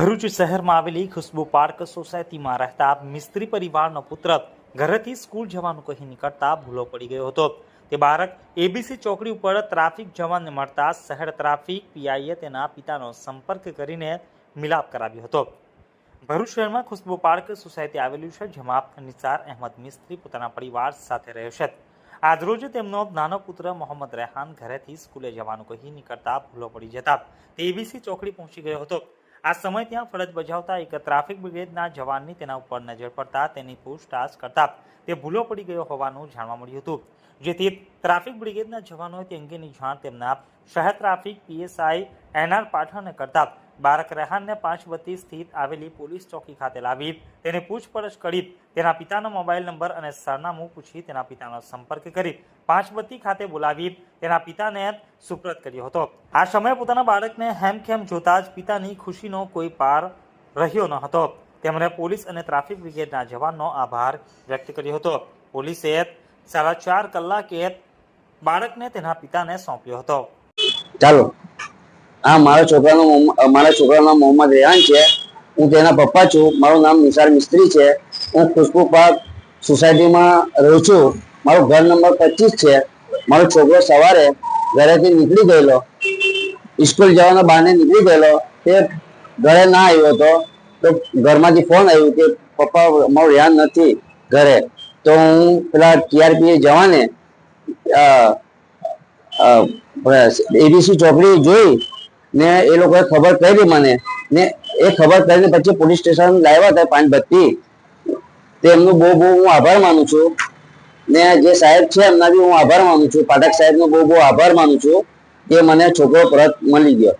ભરૂચ શહેરમાં આવેલી ખુશ્બુ પાર્ક સોસાયટીમાં રહેતા મિસ્ત્રી પરિવારનો પુત્ર ઘરેથી સ્કૂલ જવાનું કહી નીકળતા ભૂલો પડી ગયો હતો। તે બાળક એબીસી ચોકડી ઉપર ટ્રાફિક જવાનને મળતા શહેર ટ્રાફિક પીઆઈએ તેના પિતાનો સંપર્ક કરીને મિલાપ કરાવ્યો હતો। ભરૂચ શહેરમાં ખુશ્બુ પાર્ક સોસાયટી આવેલું છે, જેમાં નિસાર અહેમદ મિસ્ત્રી પોતાના પરિવાર સાથે રહે છે। આજરોજ તેમનો નાનો પુત્ર મોહમ્મદ રેહાન ઘરેથી સ્કૂલે જવાનું કહી નીકળતા ભૂલો પડી જતા તે એબીસી ચોકડી પહોંચી ગયો હતો। આ સમય ત્યાં ફરજ બજાવતા એક ટ્રાફિક બ્રિગેડના જવાનની તેના ઉપર નજર પડતા તેની પૂછતાછ કરતા તે ભૂલો પડી ગયો હોવાનું જાણવા મળ્યું હતું, જેથી ટ્રાફિક બ્રિગેડના જવાનોએ તે અંગેની જાણ તેમના શહેર ટ્રાફિક પીએસઆઈ એનઆર પાઠાને કરતા બાળક રેહાનને પાંચબત્તી સ્થિત આવેલી પોલીસ ચોકી ખાતે લાવી તેની પૂછપરછ કરી તેના પિતાનો મોબાઈલ નંબર અને સરનામું પૂછી તેના પિતાનો સંપર્ક કરી પાંચબત્તી ખાતે બોલાવી તેના પિતાને સુપ્રત કર્યો હતો। આ સમયે પોતાના બાળકને હેમખેમ જોતા જ પિતાની ખુશીનો કોઈ પાર રહ્યો ન હતો। તેમણે પોલીસ અને ટ્રાફિક બ્રિગેડના જવાનનો આભાર વ્યક્ત કર્યો હતો। પોલીસે 4.5 કલાકે બાળકને તેના પિતાને સોંપ્યો હતો। ચાલો, આ મારા છોકરાનું નામ મોહમ્મદ રેહાન છે। હું તેના પપ્પા છું। મારું નામ નિસાર મિસ્ત્રી છે। હું ખુશ્બુ પાર્ક સોસાયટીમાં રહું છું। મારું ઘર નંબર 25 છે। મારો છોકરો સવારે ઘરેથી નીકળી ગયેલો, સ્કૂલ જવાના બહાને નીકળી ગયેલો, તે ઘરે ના આવ્યો હતો તો ઘરમાંથી ફોન આવ્યું કે પપ્પા મારું રેહાન નથી ઘરે। તો હું પેલા ટીઆરપી જવાને એબીસી ચોકડી જોઈ ને એ લોકોએ ખબર કરી મને, ને એ ખબર કરીને પછી પોલીસ સ્ટેશન લાવ્યા હતા પાંચબત્તી। તેમનું બહુ હું આભાર માનું છું, ને જે સાહેબ છે એમના બી હું આભાર માનું છું। પાઠક સાહેબનો બહુ આભાર માનું છું કે મને છોકરો પરત મળી ગયો।